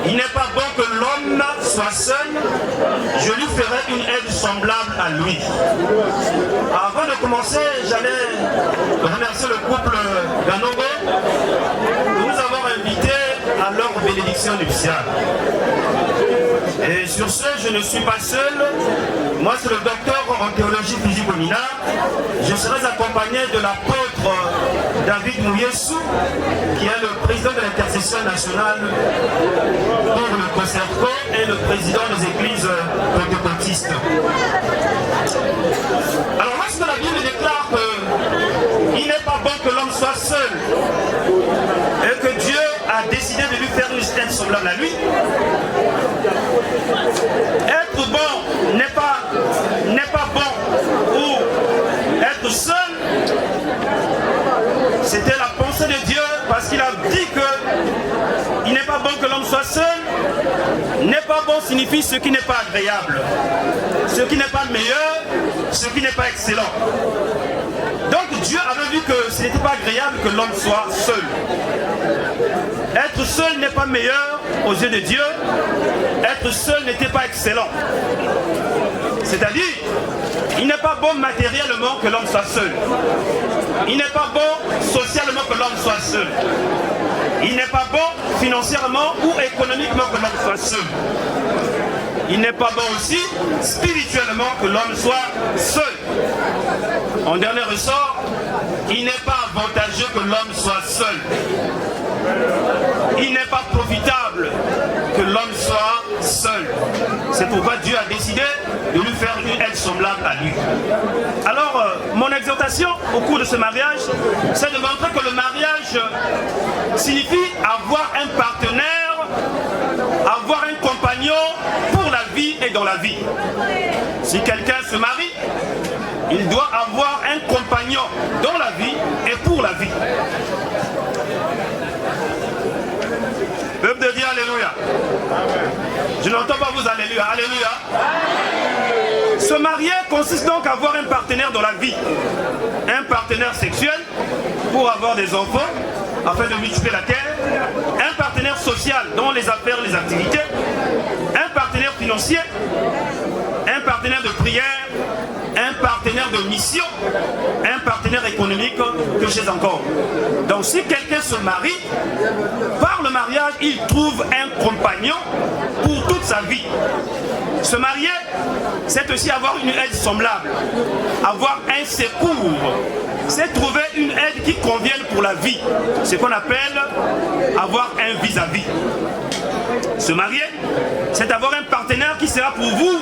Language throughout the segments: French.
il n'est pas bon que l'homme soit seul, je lui ferai une aide semblable à lui. Avant de commencer, j'allais remercier le couple Ganongo de nous avoir invités à leur bénédiction nuptiale. Et sur ce, je ne suis pas seul. Moi, c'est le docteur en théologie physique Omina. Je serai accompagné de l'apôtre David Mouyessou, qui est le président de l'intercession nationale pour le Concerto et le président des églises pentecôtistes. Alors, lorsque la Bible déclare qu'il n'est pas bon que l'homme soit seul et que Dieu a décidé de lui faire une tête semblable à lui, être bon n'est pas bon ou être seul, c'était la pensée de Dieu, parce qu'il a dit que il n'est pas bon que l'homme soit seul. N'est pas bon signifie ce qui n'est pas agréable, ce qui n'est pas meilleur, ce qui n'est pas excellent. Donc Dieu avait vu que ce n'était pas agréable que l'homme soit seul. Être seul n'est pas meilleur aux yeux de Dieu. Être seul n'était pas excellent. C'est-à-dire, il n'est pas bon matériellement que l'homme soit seul. Il n'est pas bon socialement que l'homme soit seul. Il n'est pas bon financièrement ou économiquement que l'homme soit seul. Il n'est pas bon aussi spirituellement que l'homme soit seul. En dernier ressort, il n'est pas avantageux que l'homme soit seul. Il n'est pas profitable que l'homme soit seul. C'est pourquoi Dieu a décidé de lui faire une aide semblable à lui. Alors, mon exhortation au cours de ce mariage, c'est de montrer que le mariage signifie avoir un partenaire, avoir un compagnon pour la vie et dans la vie. Si quelqu'un se marie, il doit avoir un compagnon dans la vie et pour la vie. Peuple de Dieu, alléluia. Je n'entends pas vous alléluia. Alléluia. Se marier consiste donc à avoir un partenaire dans la vie. Un partenaire sexuel pour avoir des enfants, afin de multiplier la terre. Un partenaire social dans les affaires, les activités. Un partenaire financier. Un partenaire de prière. Un partenaire de mission, un partenaire économique, que j'ai encore. Donc si quelqu'un se marie, par le mariage, il trouve un compagnon pour toute sa vie. Se marier, c'est aussi avoir une aide semblable, avoir un secours, c'est trouver une aide qui convienne pour la vie, ce qu'on appelle avoir un vis-à-vis. Se marier, c'est avoir un partenaire qui sera pour vous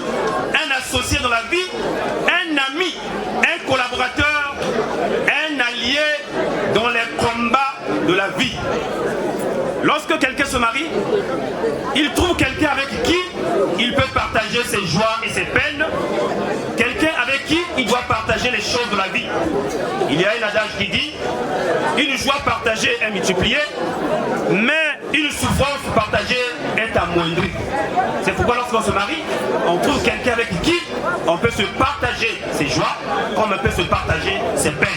un associé dans la vie, un ami, un collaborateur, un allié dans les combats de la vie. Lorsque quelqu'un se marie, il trouve quelqu'un avec qui il peut partager ses joies et ses peines, quelqu'un avec qui il doit partager les choses de la vie. Il y a un adage qui dit, une joie partagée est multipliée, mais une souffrance partagée est amoindrie. C'est pourquoi lorsqu'on se marie, on trouve quelqu'un avec qui on peut se partager ses joies, comme on peut se partager ses peines.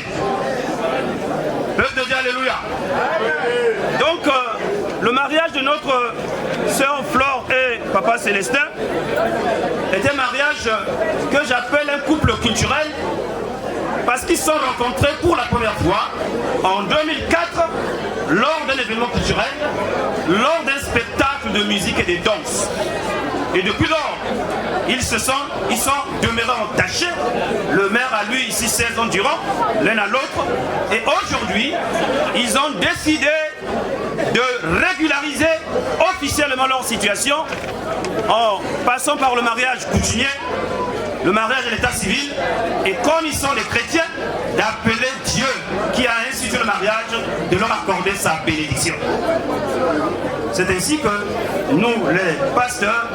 Peuple de Dieu, alléluia. Donc, le mariage de notre sœur Flore et papa Célestin est un mariage que j'appelle un couple culturel, parce qu'ils se sont rencontrés pour la première fois en 2004 lors d'un événement culturel, lors d'un spectacle de musique et de danse. Et depuis lors, ils sont demeurés entachés. Le maire a lui ici 16 ans durant, l'un à l'autre. Et aujourd'hui, ils ont décidé de régulariser officiellement leur situation en passant par le mariage coutumier, le mariage de l'état civil, et comme ils sont des chrétiens, d'appeler Dieu qui a institué le mariage, de leur accorder sa bénédiction. C'est ainsi que nous, les pasteurs,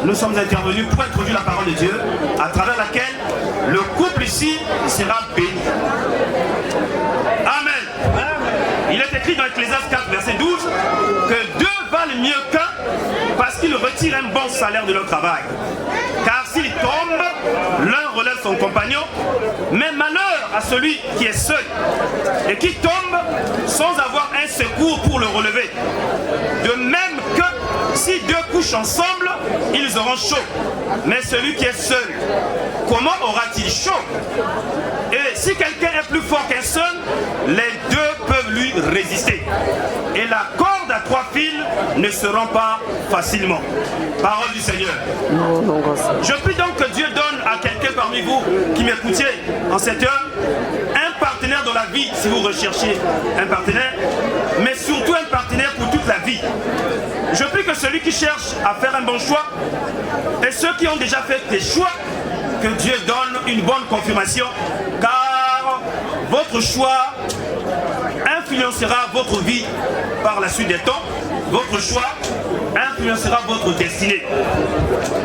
nous sommes intervenus pour introduire la parole de Dieu, à travers laquelle le couple ici sera béni. Amen. Il est écrit dans Ecclésiaste 4, verset 12, que deux valent mieux qu'un, parce qu'ils retirent un bon salaire de leur travail. Car s'il tombe, l'un relève son compagnon, mais malheur à celui qui est seul et qui tombe sans avoir un secours pour le relever. De même que si deux deux couchent ensemble, ils auront chaud. Mais celui qui est seul, comment aura-t-il chaud? Et si quelqu'un est plus fort qu'un seul, les deux peuvent lui résister. Et la corde à 3 fils ne se rompt pas facilement. Parole du Seigneur. Je prie donc que Dieu donne à quelqu'un parmi vous qui m'écoutiez en cette heure un partenaire dans la vie, si vous recherchez un partenaire, mais surtout un partenaire pour toute la vie. Je prie que celui qui cherche à faire un bon choix et ceux qui ont déjà fait des choix, que Dieu donne une bonne confirmation, car votre choix influencera votre vie par la suite des temps. Votre choix influencera votre destinée.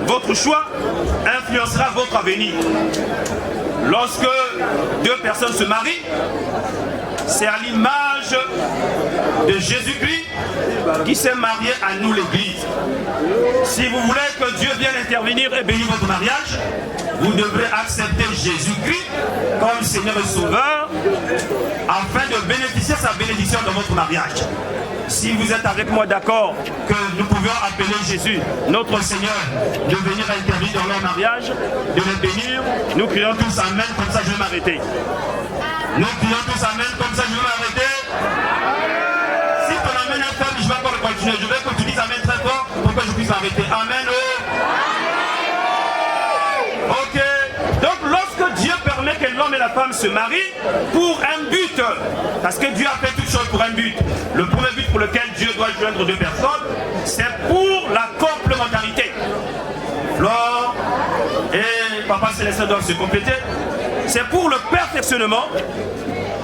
Votre choix influencera votre avenir. Lorsque deux personnes se marient, c'est à l'image de Jésus-Christ qui s'est marié à nous, l'Église. Si vous voulez que Dieu vienne intervenir et bénir votre mariage, vous devrez accepter Jésus-Christ comme Seigneur et Sauveur afin de bénéficier de sa bénédiction dans votre mariage. Si vous êtes avec moi d'accord que nous pouvions appeler Jésus, notre Seigneur, de venir intervenir dans leur mariage, de les bénir, nous crions tous Amen, comme ça je vais m'arrêter. Nous crions tous Amen, comme ça je vais m'arrêter. Si ton Amen est faible, je vais encore continuer. Je veux que tu dises Amen très fort pour que je puisse m'arrêter. Amen. Ok. Donc lorsque Dieu permet que l'homme et la femme se marient pour un but, parce que Dieu a fait toutes choses pour un but. Le premier but pour lequel Dieu doit joindre deux personnes, c'est pour la complémentarité. Flore et Papa Célestin doivent se compléter. C'est pour le perfectionnement.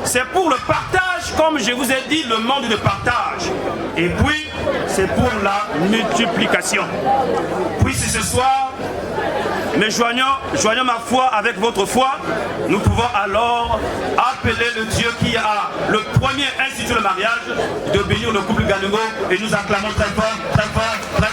C'est pour le partage, comme je vous ai dit, le monde de partage. Et puis, c'est pour la multiplication. Puis si ce soir, mais joignant ma foi avec votre foi, nous pouvons alors appeler le Dieu qui a le premier institué le mariage, de bénir le couple Ganengo, et nous acclamons très fort, très fort, très fort.